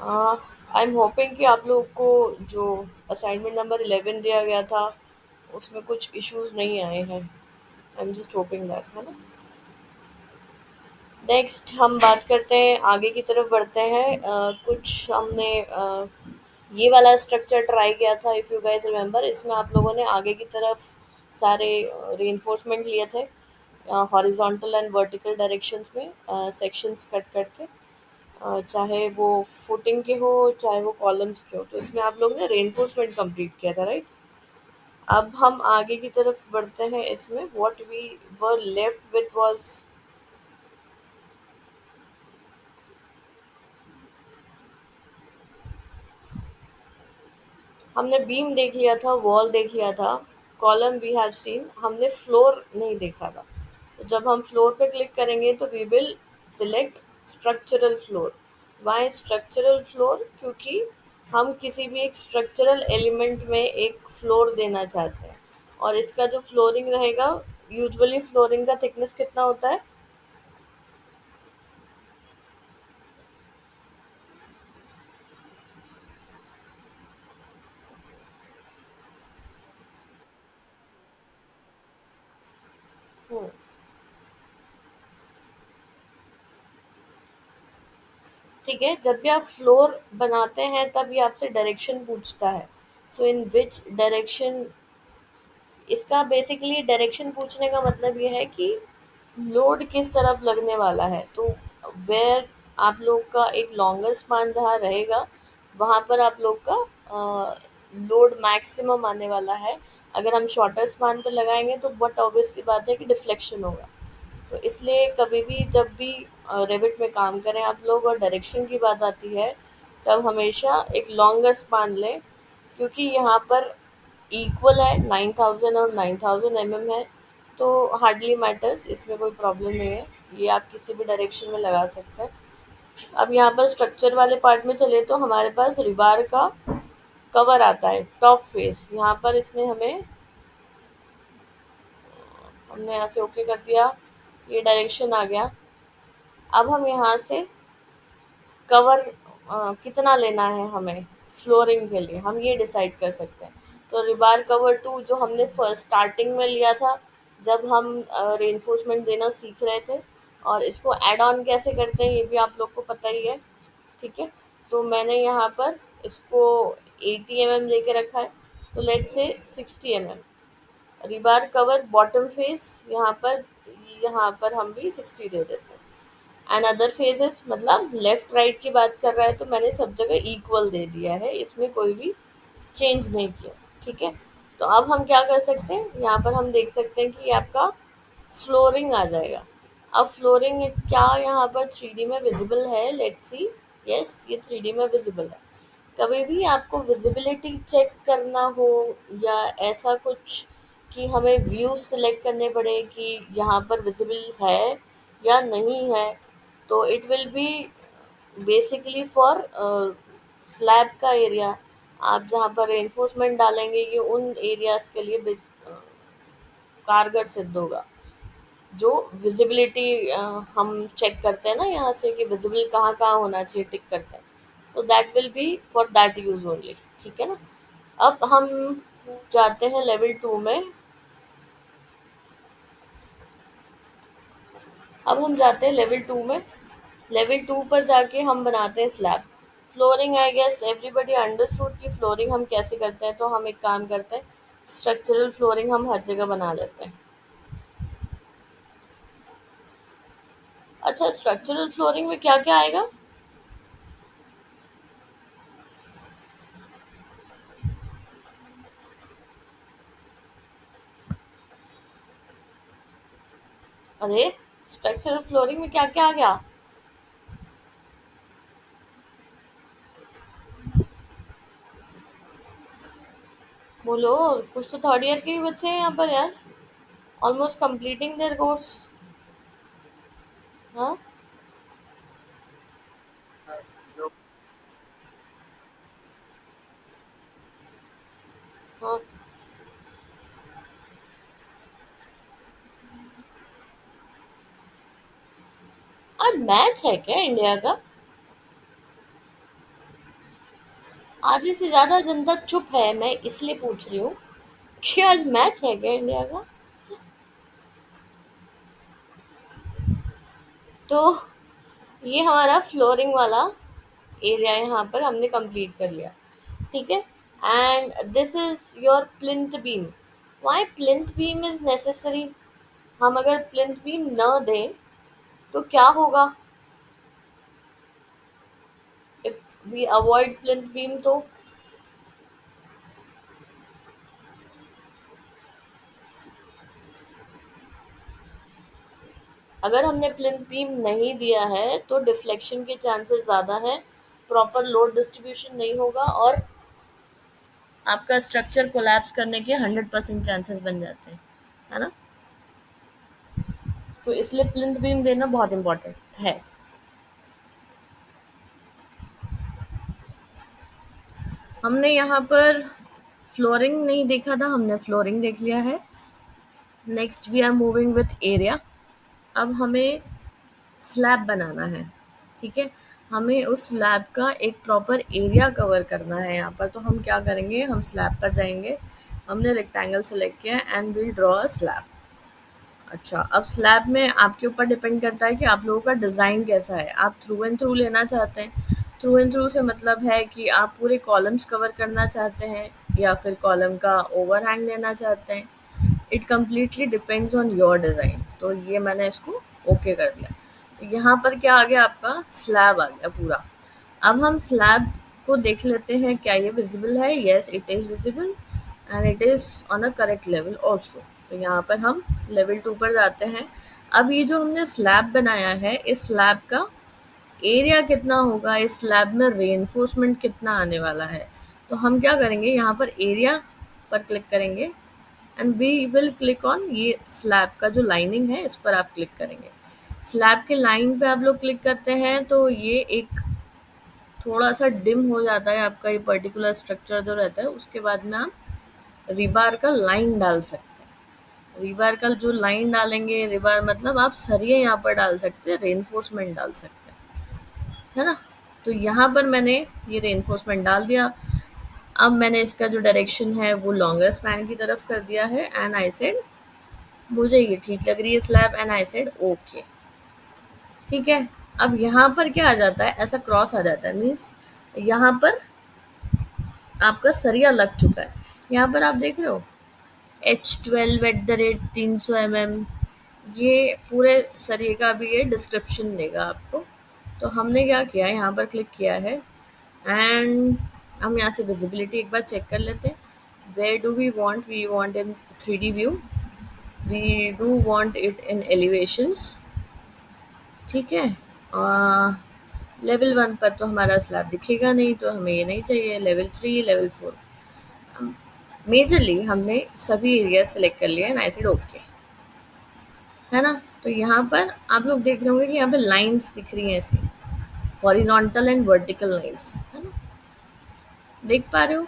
I am hoping कि आप लोग को जो असाइनमेंट नंबर 11 दिया गया था उसमें कुछ इश्यूज नहीं आए हैं। I am just hoping that, है ना। नेक्स्ट हम बात करते हैं, आगे की तरफ बढ़ते हैं। कुछ हमने ये वाला स्ट्रक्चर ट्राई किया था, इफ़ यू गाइस रिमेंबर। इसमें आप लोगों ने आगे की तरफ सारे रीइंफोर्समेंट लिए थे, हॉरिजॉन्टल एंड वर्टिकल डायरेक्शंस में, सेक्शंस कट करके, चाहे वो फुटिंग के हो चाहे वो कॉलम्स के हो। तो इसमें आप लोग ने रेनफोर्समेंट कंप्लीट किया था, राइट। अब हम आगे की तरफ बढ़ते हैं। इसमें what we were left with was, हमने बीम देख लिया था, वॉल देख लिया था, कॉलम वी हैव सीन, हमने फ्लोर नहीं देखा था। तो जब हम फ्लोर पे क्लिक करेंगे तो we will select structural floor. Why structural floor? क्योंकि हम किसी भी एक स्ट्रक्चरल एलिमेंट में एक फ्लोर देना चाहते हैं। और इसका जो फ्लोरिंग रहेगा, यूजुअली फ्लोरिंग का थिकनेस कितना होता है? हम्म, ठीक है। जब भी आप फ्लोर बनाते हैं तब ये आपसे डायरेक्शन पूछता है। सो इन विच डायरेक्शन, इसका बेसिकली डायरेक्शन पूछने का मतलब ये है कि लोड किस तरफ लगने वाला है। तो वेयर आप लोग का एक लॉन्गर स्पान जहाँ रहेगा, वहाँ पर आप लोग का लोड मैक्सिमम आने वाला है। अगर हम शॉर्टर स्पान पर लगाएंगे तो बहुत ऑब्वियस सी बात है कि डिफ्लेक्शन होगा। तो इसलिए कभी भी जब भी रेविट में काम करें आप लोग और डायरेक्शन की बात आती है, तब हमेशा एक लॉन्गर स्पान लें। क्योंकि यहाँ पर इक्वल है, 9000 और 9000 है। तो हार्डली मैटर्स, इसमें कोई प्रॉब्लम नहीं है। ये आप किसी भी डायरेक्शन में लगा सकते हैं। अब यहाँ पर स्ट्रक्चर वाले पार्ट में चले तो हमारे पास रिबार का कवर आता है, टॉप फेस। यहाँ पर इसने हमें, हमने यहाँ से ओके कर दिया, ये डायरेक्शन आ गया। अब हम यहाँ से कवर कितना लेना है हमें फ्लोरिंग के लिए, हम ये डिसाइड कर सकते हैं। तो रिबार कवर टू जो हमने फर्स्ट स्टार्टिंग में लिया था, जब हम रेनफोर्समेंट देना सीख रहे थे, और इसको ऐड ऑन कैसे करते हैं ये भी आप लोग को पता ही है, ठीक है। तो मैंने यहाँ पर इसको 80 mm दे के रखा है। तो लेट से 60 mm रिबार कवर बॉटम फेस, यहाँ पर हम भी 60 दे देते हैं। एंड अदर फेजेस मतलब लेफ्ट राइट की बात कर रहा है तो मैंने सब जगह इक्वल दे दिया है, इसमें कोई भी चेंज नहीं किया, ठीक है। तो अब हम क्या कर सकते हैं, यहाँ पर हम देख सकते हैं कि ये आपका फ्लोरिंग आ जाएगा। अब फ्लोरिंग क्या यहाँ पर 3D में विजिबल है? Let's see. यस, ये 3D में विजिबल है। कभी भी आपको विजिबिलिटी चेक करना हो या ऐसा कुछ कि हमें व्यूज सिलेक्ट करने पड़े कि यहाँ पर विजिबल है या नहीं है, तो it will be basically for slab का एरिया। आप जहाँ पर रेनफोर्समेंट डालेंगे ये उन एरियाज के लिए कारगर सिद्ध होगा। जो विजिबिलिटी हम चेक करते हैं ना यहाँ से कि विजिबल कहाँ कहाँ होना चाहिए, टिक करते हैं। तो that will be for that use only, ठीक है ना। अब हम जाते हैं लेवल टू में। अब हम जाते हैं लेवल टू में। लेवल टू पर जाके हम बनाते हैं slab flooring. I guess everybody understood कि फ्लोरिंग हम कैसे करते हैं। तो हम एक काम करते हैं, स्ट्रक्चरल फ्लोरिंग हम हर जगह बना लेते हैं। अच्छा, स्ट्रक्चरल फ्लोरिंग में क्या क्या आएगा? अरे, स्ट्रक्चरल फ्लोरिंग में क्या क्या आ गया? बोलो, कुछ तो थर्ड ईयर के भी बच्चे हैं यहाँ पर यार, ऑलमोस्ट कंप्लीटिंग देयर कोर्स। हाँ, हाँ। आज मैच है क्या इंडिया का? आधे से ज़्यादा जनता चुप है, मैं इसलिए पूछ रही हूँ कि आज मैच है क्या इंडिया का? तो ये हमारा फ्लोरिंग वाला एरिया यहाँ पर हमने कंप्लीट कर लिया, ठीक है। And this is your plinth beam. Why plinth beam is necessary? हम अगर प्लिंथ बीम न दें तो क्या होगा if we avoid plinth beam? तो अगर हमने प्लिंथ बीम नहीं दिया है तो डिफ्लेक्शन के चांसेस ज़्यादा हैं, प्रॉपर लोड डिस्ट्रीब्यूशन नहीं होगा और आपका स्ट्रक्चर कोलैप्स करने के 100% चांसेस बन जाते हैं, है ना। तो इसलिए प्लिंथ बीम देना बहुत इंपॉर्टेंट है। हमने यहाँ पर फ्लोरिंग नहीं देखा था, हमने फ्लोरिंग देख लिया है। Next we are moving with area. अब हमें स्लैब बनाना है, ठीक है। हमें उस स्लैब का एक प्रॉपर एरिया कवर करना है यहाँ पर। तो हम क्या करेंगे, हम स्लैब पर जाएंगे। हमने रेक्टेंगल सेलेक्ट किया and will draw a slab. अच्छा, अब स्लैब में आपके ऊपर डिपेंड करता है कि आप लोगों का डिज़ाइन कैसा है। आप थ्रू एंड थ्रू लेना चाहते हैं, थ्रू एंड थ्रू से मतलब है कि आप पूरे कॉलम्स कवर करना चाहते हैं या फिर कॉलम का ओवरहैंग लेना चाहते हैं। It completely depends on your design. तो ये मैंने इसको ओके कर दिया। तो यहाँ पर क्या आ गया, आपका स्लैब आ गया पूरा। अब हम स्लैब को देख लेते हैं, क्या ये विजिबल है? Yes, it is visible and it is on a correct level also. तो यहाँ पर हम लेवल 2 पर जाते हैं। अब ये जो हमने स्लैब बनाया है, इस स्लैब का एरिया कितना होगा, इस स्लैब में रेनफोर्समेंट कितना आने वाला है। तो हम क्या करेंगे, यहाँ पर एरिया पर क्लिक करेंगे and we will click on ये स्लैब का जो लाइनिंग है, इस पर आप क्लिक करेंगे। स्लैब के लाइन पे आप लोग क्लिक करते हैं तो ये एक थोड़ा सा डिम हो जाता है आपका ये पर्टिकुलर स्ट्रक्चर जो रहता है। उसके बाद में आप रिबार का लाइन डाल सकते हैं। रिबार का जो लाइन डालेंगे, रिबार मतलब आप सरिये यहाँ पर डाल सकते हैं, रेनफोर्समेंट डाल सकते हैं, है ना। तो यहाँ पर मैंने ये रेनफोर्समेंट डाल दिया। अब मैंने इसका जो डायरेक्शन है वो लॉन्गर स्पैन की तरफ कर दिया है एंड आई सेड मुझे ये ठीक लग रही है slab and I said okay, ठीक है। अब यहाँ पर क्या आ जाता है, ऐसा क्रॉस आ जाता है, मीन्स यहाँ पर आपका सरिया लग चुका है। यहाँ पर आप देख रहे हो H12 @ 300 mm, ये पूरे सरिये का भी ये डिस्क्रिप्शन देगा आपको। तो हमने क्या किया, यहाँ पर क्लिक किया है एंड हम यहाँ से विजिबिलिटी एक बार चेक कर लेते हैं। Where do we want? We want in 3D view, we do want it in elevations, ठीक है। लेवल 1 पर तो हमारा स्लैब दिखेगा नहीं, तो हमें ये नहीं चाहिए। लेवल 3, लेवल 4, मेजरली हमने सभी एरिया सेलेक्ट कर लिए एंड आई सेड ओके, है ना। तो यहाँ पर आप लोग देख रहे होंगे कि यहाँ पे लाइंस दिख रही हैं ऐसी, हॉरिजॉन्टल एंड वर्टिकल लाइंस, है ना। देख पा रहे हो,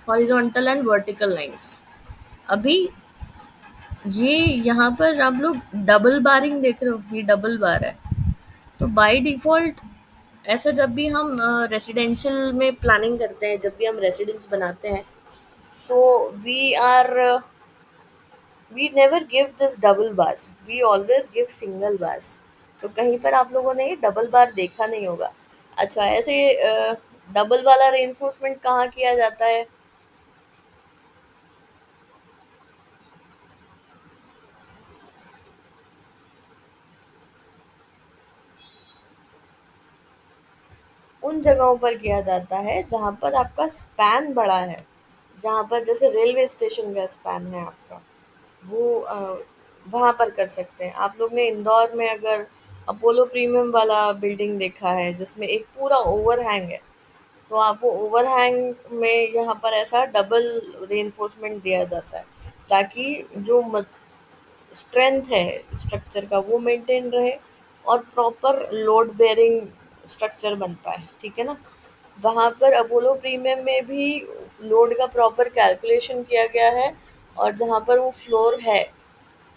हॉरिजॉन्टल एंड वर्टिकल लाइंस। अभी ये यहाँ पर आप लोग डबल बारिंग देख रहे हो, ये डबल बार है। तो बाय डिफ़ॉल्ट ऐसा जब भी हम रेसिडेंशियल में प्लानिंग करते हैं, जब भी हम रेसिडेंस बनाते हैं, so we are we never give this double bars, we always give single bars. तो कहीं पर आप लोगों ने ये डबल बार देखा नहीं होगा। अच्छा, ऐसे डबल वाला रेइंफोर्समेंट कहाँ किया जाता है? उन जगहों पर किया जाता है जहाँ पर आपका स्पैन बड़ा है, जहाँ पर जैसे रेलवे स्टेशन का स्पैन है आपका, वो वहाँ पर कर सकते हैं। आप लोग ने इंदौर में अगर अपोलो प्रीमियम वाला बिल्डिंग देखा है जिसमें एक पूरा ओवरहैंग है, तो आपको ओवरहैंग में यहाँ पर ऐसा डबल रेइंफोर्समेंट दिया जाता है ताकि जो स्ट्रेंथ है स्ट्रक्चर का वो मेंटेन रहे और प्रॉपर लोड बेयरिंग स्ट्रक्चर बन पाए, ठीक है ना। वहाँ पर अपोलो प्रीमियम में भी लोड का प्रॉपर कैलकुलेशन किया गया है और जहाँ पर वो फ्लोर है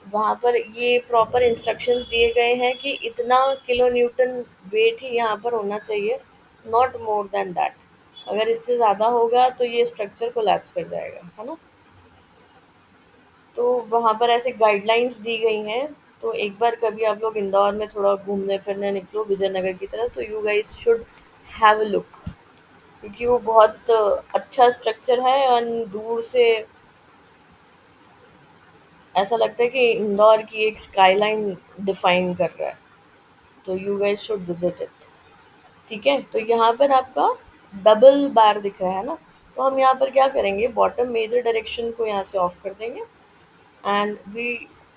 वहाँ पर ये प्रॉपर इंस्ट्रक्शंस दिए गए हैं कि इतना किलो न्यूटन वेट ही यहाँ पर होना चाहिए, नॉट मोर देन दैट। अगर इससे ज़्यादा होगा तो ये स्ट्रक्चर कोलैप्स कर जाएगा, है ना। तो वहाँ पर ऐसे गाइडलाइंस दी गई हैं। तो एक बार कभी आप लोग इंदौर में थोड़ा घूमने फिरने निकलो विजयनगर की तरफ, तो you guys should have a look, क्योंकि वो बहुत अच्छा स्ट्रक्चर है और दूर से ऐसा लगता है कि इंदौर की एक स्काईलाइन डिफाइन कर रहा है। तो you guys should visit it. ठीक है, तो यहाँ पर आपका डबल बार दिख रहा है ना। तो हम यहाँ पर क्या करेंगे, बॉटम मेजर डायरेक्शन को यहाँ से ऑफ कर देंगे and we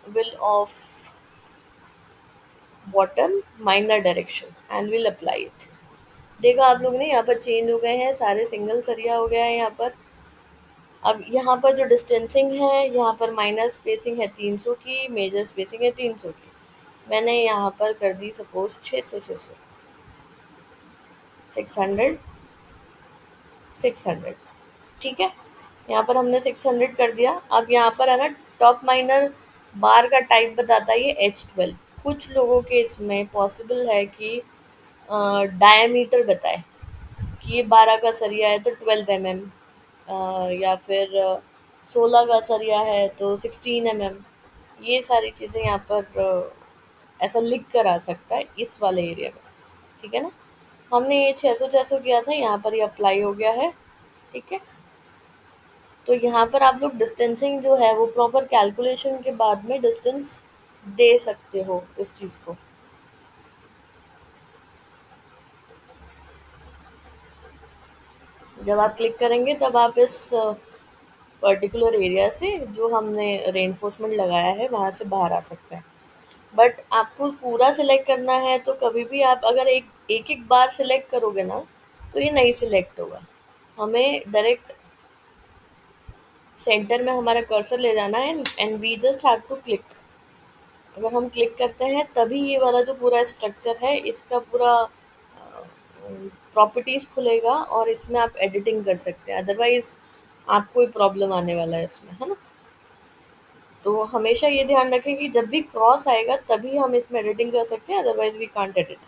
will off bottom minor direction and will apply it. देखा आप लोग ने, यहाँ पर चेंज हो गए हैं, सारे सिंगल सरिया हो गया है यहाँ पर। अब यहाँ पर जो डिस्टेंसिंग है, यहाँ पर माइनर स्पेसिंग है 300 की, मेजर स्पेसिंग है 300 की। मैंने यहाँ पर कर दी सपोज 600 600 600 600। ठीक है, यहाँ पर हमने 600 कर दिया। अब यहाँ पर है ना, टॉप माइनर बार का टाइप बताता है ये H12। कुछ लोगों के इसमें पॉसिबल है कि डायमीटर बताए कि ये 12 का सरिया है तो 12 mm, या फिर 16 का सरिया है तो 16 mm। ये सारी चीज़ें यहाँ पर ऐसा लिख कर आ सकता है इस वाले एरिया में। ठीक है ना। हमने ये 600 600 किया था, यहाँ पर ये अप्लाई हो गया है। ठीक है, तो यहाँ पर आप लोग डिस्टेंसिंग जो है वो प्रॉपर कैलकुलेशन के बाद में डिस्टेंस दे सकते हो इस चीज़ को। जब आप क्लिक करेंगे तब आप इस पर्टिकुलर एरिया से जो हमने रेनफोर्समेंट लगाया है वहाँ से बाहर आ सकते हैं। बट आपको पूरा सिलेक्ट करना है तो कभी भी आप अगर एक एक एक बार सिलेक्ट करोगे ना तो ये नहीं सिलेक्ट होगा। हमें डायरेक्ट सेंटर में हमारा कर्सर ले जाना है and we just have to click. अगर हम क्लिक करते हैं तभी ये वाला जो पूरा स्ट्रक्चर है इसका पूरा प्रॉपर्टीज खुलेगा और इसमें आप एडिटिंग कर सकते हैं। अदरवाइज आपको ही प्रॉब्लम आने वाला है इसमें, है ना। तो हमेशा ये ध्यान रखें कि जब भी क्रॉस आएगा तभी हम इसमें एडिटिंग कर सकते हैं, otherwise we can't edit.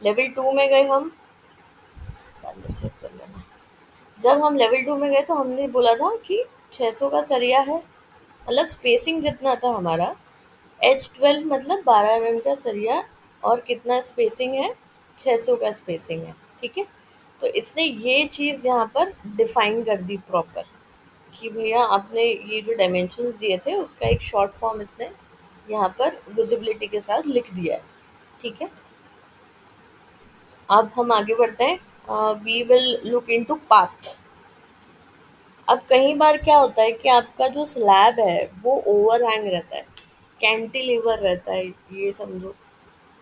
Level 2 में गए हम, बाद में सेव कर लेना। जब हम लेवल 2 में गए तो हमने बोला था कि 600 का सरिया है, मतलब स्पेसिंग जितना था हमारा H12 मतलब 12 mm का सरिया, और कितना स्पेसिंग है, 600 का स्पेसिंग है। ठीक है, तो इसने ये चीज़ यहाँ पर डिफाइन कर दी प्रॉपर कि भैया आपने ये जो डायमेंशंस दिए थे उसका एक शॉर्ट फॉर्म इसने यहाँ पर विजिबिलिटी के साथ लिख दिया है। ठीक है, अब हम आगे बढ़ते हैं। We will look into path. अब कई बार क्या होता है कि आपका जो स्लैब है वो ओवरहैंग रहता है, कैंटिलीवर रहता है, ये समझो।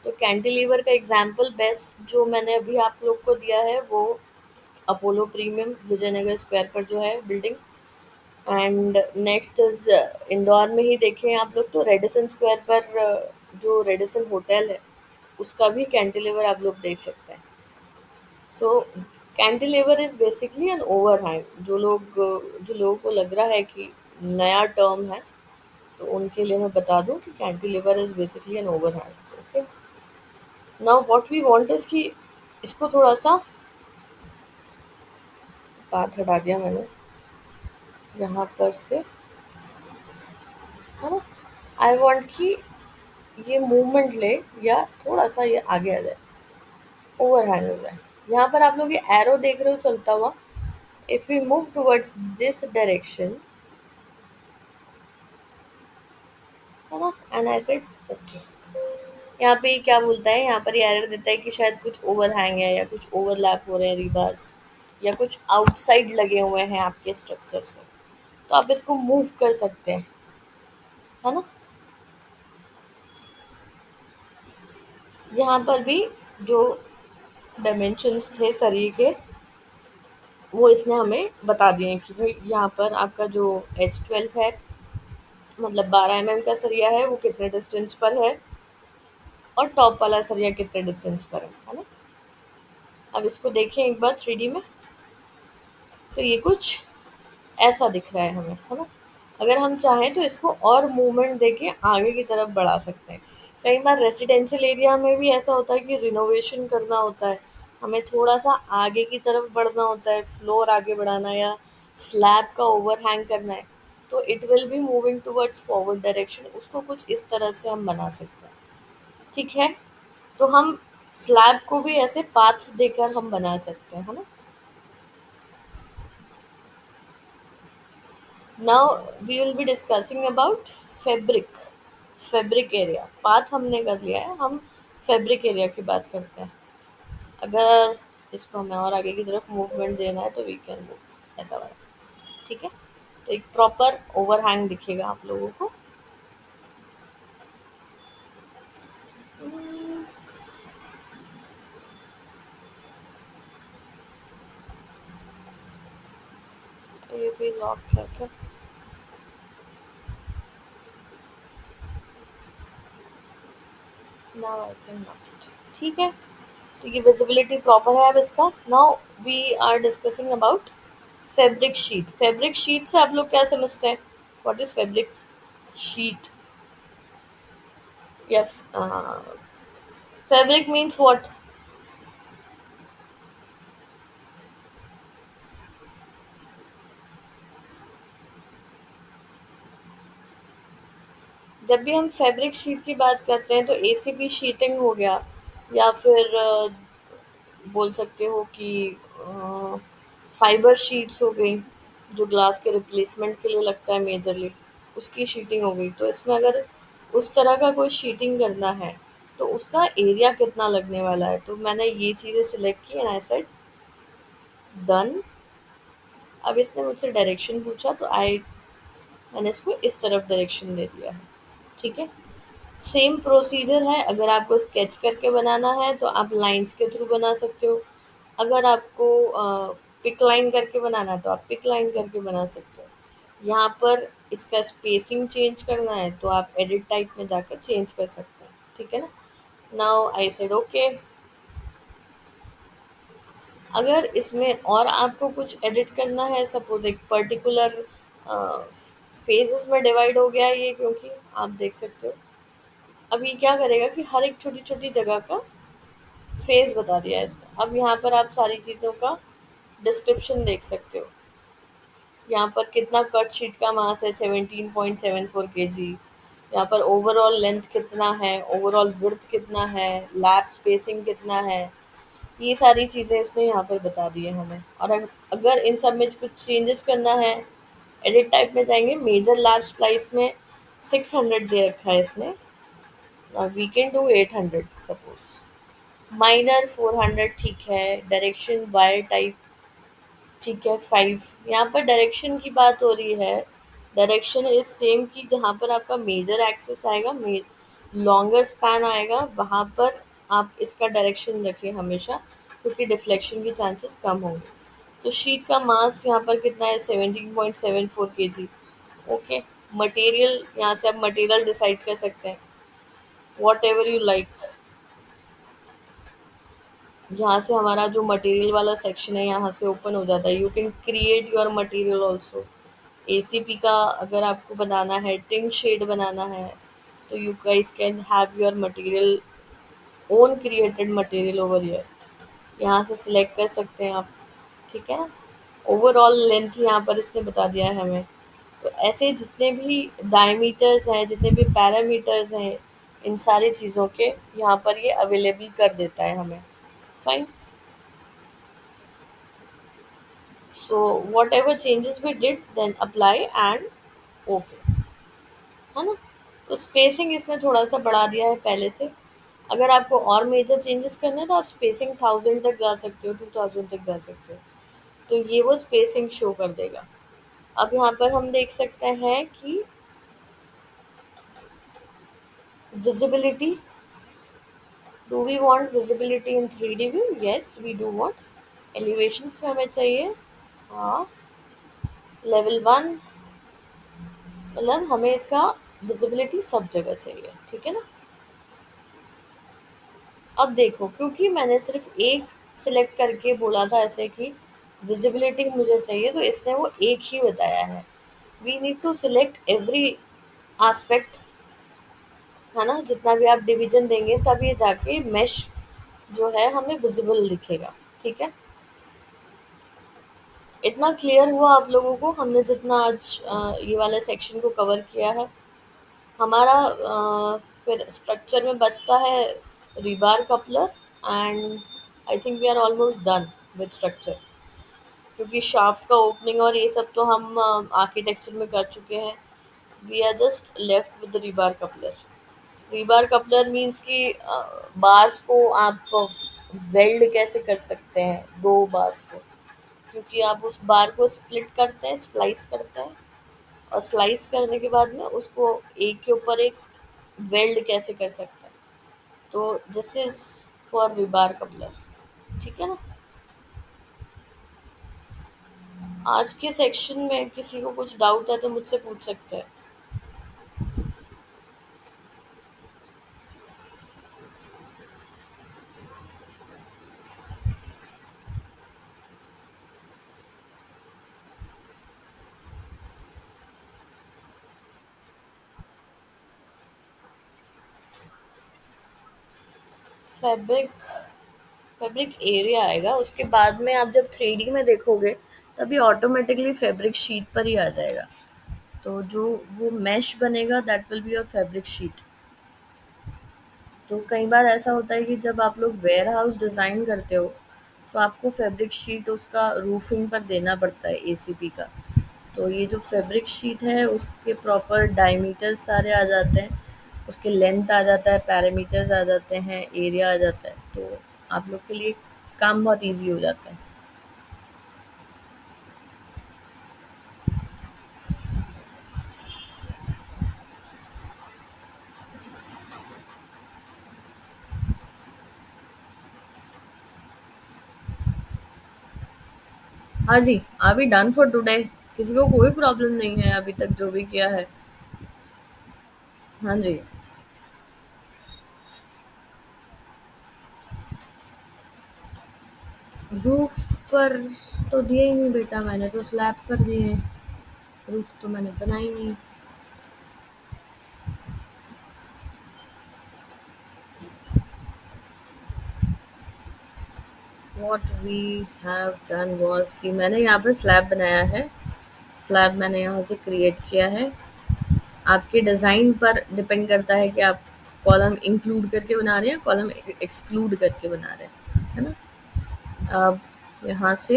तो कैंटिलीवर का एग्जांपल बेस्ट जो मैंने अभी आप लोग को दिया है वो अपोलो प्रीमियम विजयनगर स्क्वायर पर जो है building. And next is Indore में ही देखें आप लोग तो रेडिसन स्क्वायर पर जो रेडिसन होटल है उसका भी कैंटिलीवर आप लोग देख सकते हैं। So cantilever is basically an overhang. जो लोगों को लग रहा है कि नया टर्म है तो उनके लिए मैं बता दूं कि cantilever is basically an overhang. Okay, now what we want is कि इसको थोड़ा सा बात हटा दिया मैंने यहाँ पर से, है ना। आई वांट कि ये मूवमेंट ले या थोड़ा सा ये आगे आ जाए, ओवरहैंग हो जाए। यहाँ पर आप लोग ये एरो देख रहे हो चलता हुआ, if we move towards this direction, है ना, एंड आई सेड ओके। यहाँ पे ये क्या बोलता है, यहाँ पर ये एरर देता है कि शायद कुछ ओवरहैंग है या कुछ ओवरलैप हो रहे हैं रिबार्स, या कुछ आउटसाइड लगे हुए हैं आपके स्ट्रक्चर से, तो आप इसको मूव कर सकते हैं, है ना। यहाँ पर भी जो डायमेंशंस थे सरिये के वो इसने हमें बता दिए हैं कि भाई यहाँ पर आपका जो H12 है मतलब 12 mm का सरिया है वो कितने डिस्टेंस पर है, और टॉप वाला सरिया कितने डिस्टेंस पर है ना। अब इसको देखें एक बार 3D में, तो ये कुछ ऐसा दिख रहा है हमें, है ना। अगर हम चाहें तो इसको और मूवमेंट देके आगे की तरफ बढ़ा सकते हैं। कई बार रेसिडेंशियल एरिया में भी ऐसा होता है कि रिनोवेशन करना होता है, हमें थोड़ा-सा आगे की तरफ बढ़ना होता है, फ्लोर आगे बढ़ाना या स्लैब का ओवरहैंग करना है, तो it will be moving towards forward direction, उसको कुछ इस तरह से हम बना सकते हैं, ठीक है? तो हम स्लैब को भी ऐसे पाथ देकर हम बना सकते हैं, है ना? Now we will be discussing about fabric, fabric area. Path हमने कर लिया है, हम फैब्रिक एरिया की बात करते हैं। अगर इसको हमें और आगे की तरफ मूवमेंट देना है तो वी कैन मूव ऐसा वाला, ठीक है? तो एक प्रॉपर ओवरहैंग दिखेगा आप लोगों को। हम्म, ये भी लॉक है क्या? Now I can lock it, ठीक है? तो ये विजिबिलिटी प्रॉपर है अब इसका। Now we are discussing about fabric sheet. Fabric sheet से आप लोग क्या समझते हैं? What is fabric sheet? या फैब्रिक मीन्स व्हाट? जब भी हम फैब्रिक शीट की बात करते हैं तो एसीपी शीटिंग हो गया, या फिर बोल सकते हो कि फाइबर शीट्स हो गई, जो ग्लास के रिप्लेसमेंट के लिए लगता है मेजरली, उसकी शीटिंग हो गई। तो इसमें अगर उस तरह का कोई शीटिंग करना है तो उसका एरिया कितना लगने वाला है, तो मैंने ये चीज़ें सिलेक्ट की एंड आई सेड डन। अब इसने मुझसे डायरेक्शन पूछा तो मैंने इसको इस तरफ डायरेक्शन दे दिया है, ठीक है? सेम प्रोसीजर है, अगर आपको स्केच करके बनाना है तो आप लाइंस के थ्रू बना सकते हो। अगर आपको पिक लाइन करके बनाना है तो आप पिक लाइन करके बना सकते हो। यहाँ पर इसका स्पेसिंग चेंज करना है तो आप एडिट टाइप में जाकर चेंज कर सकते हैं, ठीक है ना? Now I said okay. अगर इसमें और आपको कुछ एडिट करना है, सपोज एक पर्टिकुलर फेजेस में डिवाइड हो गया है ये, क्योंकि आप देख सकते हो अब ये क्या करेगा कि हर एक छोटी छोटी जगह का फेज बता दिया है इसने। अब यहाँ पर आप सारी चीज़ों का डिस्क्रिप्शन देख सकते हो। यहाँ पर कितना कट शीट का मास है, 17.74 kg। यहाँ पर ओवरऑल लेंथ कितना है, ओवरऑल विड्थ कितना है, लैप स्पेसिंग कितना है, ये सारी चीज़ें इसने यहाँ पर बता दी है हमें। और अगर इन सब में कुछ चेंजेस करना है, एडिट टाइप में जाएंगे, मेजर लैप स्प्लाइस में 600 दे रखा है इसने, we can do 800 suppose. Minor 400 ठीक है। डायरेक्शन वायर टाइप ठीक है 5। यहाँ पर डायरेक्शन की बात हो रही है, डायरेक्शन इज सेम कि जहाँ पर आपका मेजर एक्सिस आएगा, लॉन्गर स्पैन आएगा, वहाँ पर आप इसका डायरेक्शन रखें हमेशा, क्योंकि डिफ्लेक्शन के चांसेस कम होंगे। तो शीट का मास यहाँ पर कितना है, 17.74 kg। ओके। मटेरियल, यहाँ से आप मटेरियल डिसाइड कर सकते हैं, वॉट एवर यू लाइक। यहाँ से हमारा जो मटेरियल वाला सेक्शन है यहाँ से ओपन हो जाता है। You can create your material also. ACP का अगर आपको बनाना है, टिन शेड बनाना है, तो you guys can have your material, own created material over here. यहाँ से सिलेक्ट कर सकते हैं आप, ठीक है ना? ओवरऑल लेंथ यहाँ पर इसने बता दिया है हमें। तो ऐसे जितने भी डायमीटर्स हैं, जितने भी पैरामीटर्स हैं, इन सारी चीज़ों के यहाँ पर ये अवेलेबल कर देता है हमें। Fine. So whatever changes we did then apply and okay, है ना? तो स्पेसिंग इसने थोड़ा सा बढ़ा दिया है पहले से। अगर आपको और मेजर चेंजेस करना है तो आप स्पेसिंग 1000 तक जा सकते हो, 2000 तक जा सकते हो, तो ये वो स्पेसिंग शो कर देगा। अब यहाँ पर हम देख सकते हैं कि visibility, do we want visibility in 3D view? Yes we do want. Elevations में हमें चाहिए, हाँ, लेवल 1, मतलब हमें इसका विजिबिलिटी सब जगह चाहिए, ठीक है ना? अब देखो, क्योंकि मैंने सिर्फ एक सिलेक्ट करके बोला था ऐसे कि विजिबिलिटी मुझे चाहिए, तो इसने वो एक ही बताया है। We need to select every aspect, है ना? जितना भी आप डिवीजन देंगे तब ये जाके मैश जो है हमें विजिबल दिखेगा। ठीक है, इतना क्लियर हुआ आप लोगों को हमने जितना आज ये वाले सेक्शन को कवर किया है। हमारा फिर स्ट्रक्चर में बचता है rebar coupler, and I think we are almost done with structure, क्योंकि शाफ्ट का ओपनिंग और ये सब तो हम आर्किटेक्चर में कर चुके हैं। We are just left with the rebar coupler. Rebar coupler means कि बार्स को आप वेल्ड कैसे कर सकते हैं दो बार्स को, क्योंकि आप उस बार को स्प्लिट करते हैं, स्प्लाइस करते हैं, और स्लाइस करने के बाद में उसको एक के ऊपर एक वेल्ड कैसे कर सकते हैं। तो दिस इज फॉर रिबार कपलर। ठीक है ना। आज के सेक्शन में किसी को कुछ डाउट है तो मुझसे पूछ सकते हैं। फैब्रिक फैब्रिक एरिया आएगा, उसके बाद में आप जब 3D में देखोगे तभी ऑटोमेटिकली फैब्रिक शीट पर ही आ जाएगा। तो जो वो मैश बनेगा that will be your fabric sheet. तो कई बार ऐसा होता है कि जब आप लोग वेयर हाउस डिज़ाइन करते हो तो आपको फैब्रिक शीट उसका रूफिंग पर देना पड़ता है, एसीपी का। तो ये जो फैब्रिक शीट है उसके प्रॉपर डायमीटर सारे आ जाते हैं, उसके लेंथ आ जाता है, पैरामीटर्स आ जाते हैं, एरिया आ जाता है। तो आप लोग के लिए काम बहुत ईजी हो जाता है। हाँ जी, अभी डन फॉर टुडे। किसी को कोई प्रॉब्लम नहीं है अभी तक जो भी किया है। हाँ जी। रूफ पर तो दिए ही नहीं बेटा, मैंने तो स्लैब पर दिए हैं। रूफ तो मैंने बनाई नहीं। What we have done was कि मैंने यहाँ पर स्लैब बनाया है। स्लैब मैंने यहाँ से क्रिएट किया है। आपके डिज़ाइन पर डिपेंड करता है कि आप कॉलम इंक्लूड करके बना रहे हैं, कॉलम एक्सक्लूड करके बना रहे हैं, है ना। अब यहाँ से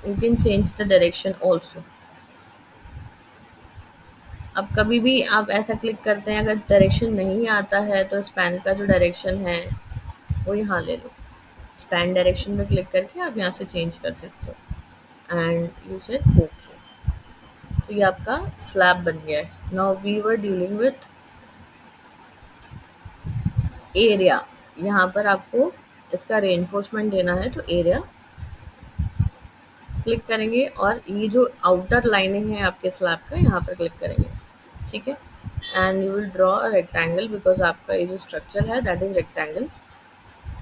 you can change the direction also. अब कभी भी आप ऐसा क्लिक करते हैं, अगर डायरेक्शन नहीं आता है तो स्पैन का जो डायरेक्शन है वो यहाँ ले लो। स्पैन डायरेक्शन में क्लिक करके आप यहाँ से चेंज कर सकते हो, एंड यू सेड ओके। तो ये आपका स्लैब बन गया है। Now we were dealing with area. यहाँ पर आपको इसका रेनफोर्समेंट देना है, तो एरिया क्लिक करेंगे और ये जो आउटर लाइनिंग है आपके स्लैब का यहाँ पर क्लिक करेंगे। ठीक है, and you will draw a rectangle, because आपका ये जो स्ट्रक्चर है दैट इज रेक्टेंगल।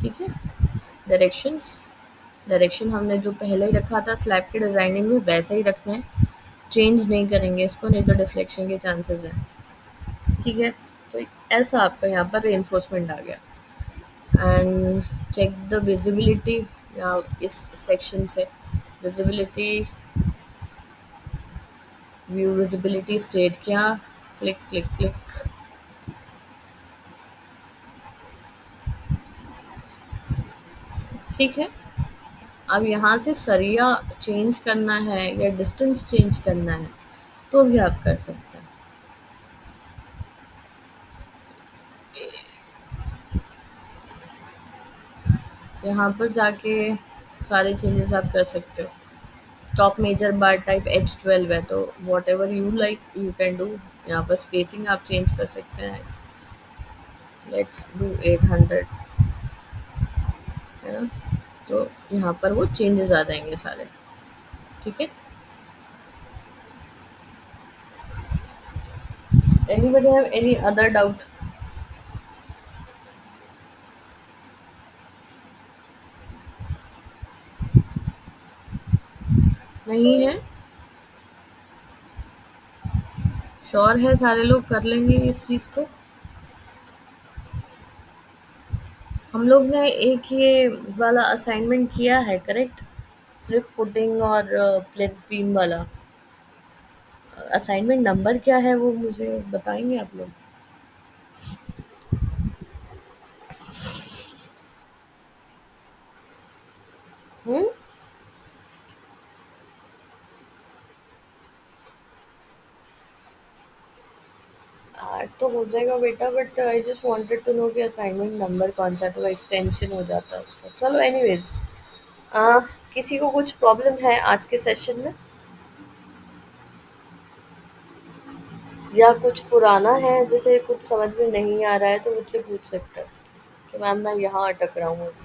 ठीक है, डायरेक्शंस, डायरेक्शन हमने जो पहले ही रखा था स्लैब के डिज़ाइनिंग में वैसे ही रखना है, चेंज नहीं करेंगे इसको, नहीं तो डिफ्लेक्शन के चांसेस हैं। ठीक है, तो ऐसा आपका यहाँ पर रेनफोर्समेंट आ गया। एंड चेक द विजिबिलिटी, या इस सेक्शन से विजिबिलिटी, व्यू विजिबिलिटी स्टेट किया, क्लिक क्लिक क्लिक। ठीक है, अब यहाँ से सरिया चेंज करना है या डिस्टेंस चेंज करना है तो भी आप कर सकते हैं। यहाँ पर जाके सारे चेंजेस आप कर सकते हो। टॉप मेजर बार टाइप H12 है, तो what ever you like you can do. यहाँ पर स्पेसिंग आप चेंज कर सकते हैं। लेट्स डू 800, है ना। तो यहाँ पर वो चेंजेस आ जाएंगे सारे। ठीक है, anybody have any other doubt? नहीं है? श्योर है सारे लोग कर लेंगे इस चीज़ को? हम लोग ने एक ये वाला असाइनमेंट किया है, करेक्ट? सिर्फ फुटिंग और प्लेन बीम वाला। असाइनमेंट नंबर क्या है वो मुझे बताएंगे आप लोग? हम्म। आर्ट तो हो जाएगा बेटा, but I just wanted to know कि असाइनमेंट नंबर कौन सा है, तो वो एक्सटेंशन हो जाता है उसका। चलो एनीवेज, आ, किसी को कुछ प्रॉब्लम है आज के सेशन में, या कुछ पुराना है जैसे कुछ समझ में नहीं आ रहा है, तो मुझसे पूछ सकते हैं कि मैम मैं यहाँ अटक रहा हूँ अभी।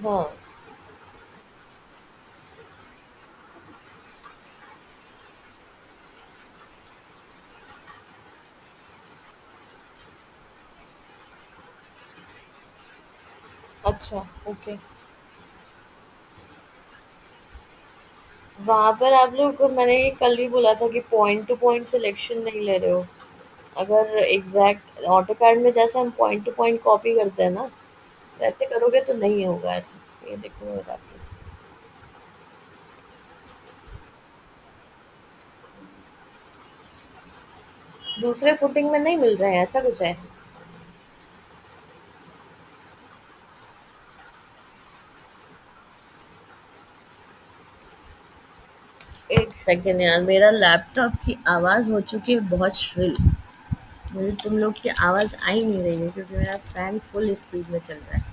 हाँ। अच्छा। ओके। वहां पर आप लोग, मैंने ये कल भी बोला था कि पॉइंट टू पॉइंट सिलेक्शन नहीं ले रहे हो। अगर एग्जैक्ट ऑटो कार्ड में जैसे हम पॉइंट टू पॉइंट कॉपी करते हैं ना, वैसे करोगे तो नहीं होगा ऐसा। ये देखो मैं बताती हूँ। दूसरे फुटिंग में नहीं मिल रहे हैं, ऐसा कुछ है? एक सेकेंड यार, मेरा लैपटॉप की आवाज हो चुकी है बहुत श्रिल। मुझे तुम लोग की आवाज आ ही नहीं रही है क्योंकि मेरा फैन फुल स्पीड में चल रहा है।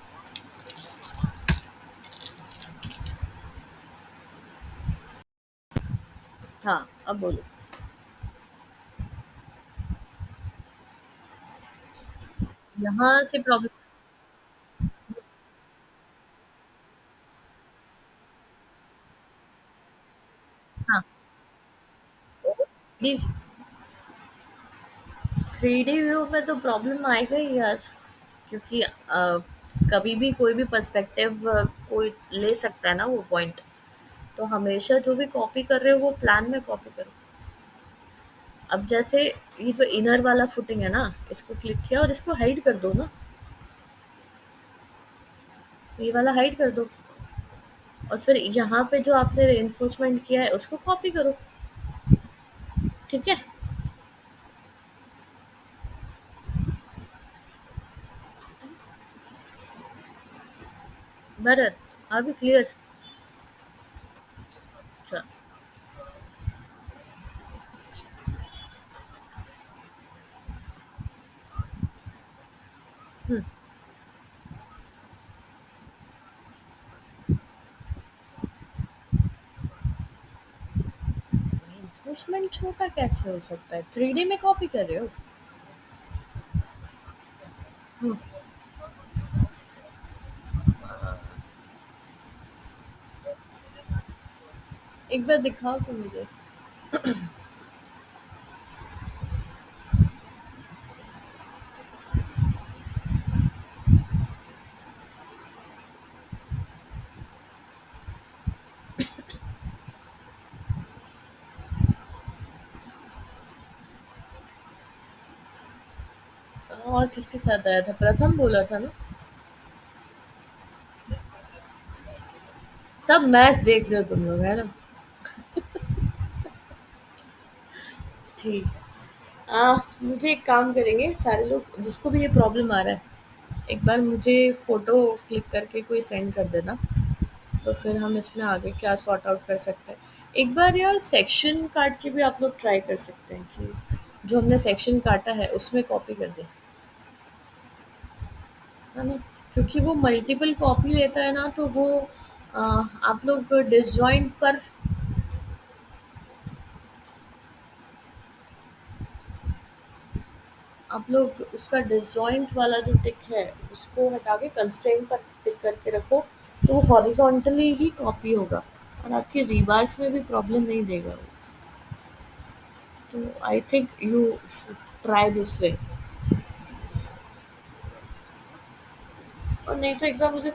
हाँ, अब बोलो। यहाँ से प्रॉब्लम। हाँ। थ्री डी व्यू में तो प्रॉब्लम आएगा ही यार, क्योंकि कभी भी कोई भी पर्सपेक्टिव कोई ले सकता है ना वो पॉइंट। तो हमेशा जो भी कॉपी कर रहे हो वो प्लान में कॉपी करो। अब जैसे ये जो इनर वाला फुटिंग है ना, इसको क्लिक किया और इसको हाइड कर दो ना। ये वाला हाइड कर दो, और फिर यहाँ पे जो आपने रेनफोर्समेंट किया है उसको कॉपी करो। ठीक है। भरत, अभी क्लियर? अच्छा। हम्म। रेनफोर्समेंट छोटा कैसे हो सकता है? थ्री डी में कॉपी कर रहे हो? हम्म। एक बार दिखाओ तो मुझे। और किसके साथ आया था? प्रथम बोला था ना? सब मैच देख रहे हो तुम लोग, है ना? ठीक। मुझे एक काम करेंगे सारे लोग, जिसको भी ये प्रॉब्लम आ रहा है, एक बार मुझे फोटो क्लिक करके कोई सेंड कर देना। तो फिर हम इसमें आगे क्या सॉर्ट आउट कर सकते हैं। एक बार यार सेक्शन काट के भी आप लोग ट्राई कर सकते हैं कि जो हमने सेक्शन काटा है उसमें कॉपी कर दें, है ना? क्योंकि वो मल्टीपल कॉपी लेता है ना, तो वो आप लोग डिसजॉइंट पर। आप लोग उसका डिसजॉइंट वाला जो टिक है उसको हटा के कंस्ट्रेंट पर टिक करके रखो, तो वो हॉरिजॉन्टली ही कॉपी होगा और आपके रिवार्स में भी प्रॉब्लम नहीं देगा वो। तो I think you should try this way. और नहीं तो एक बार मुझे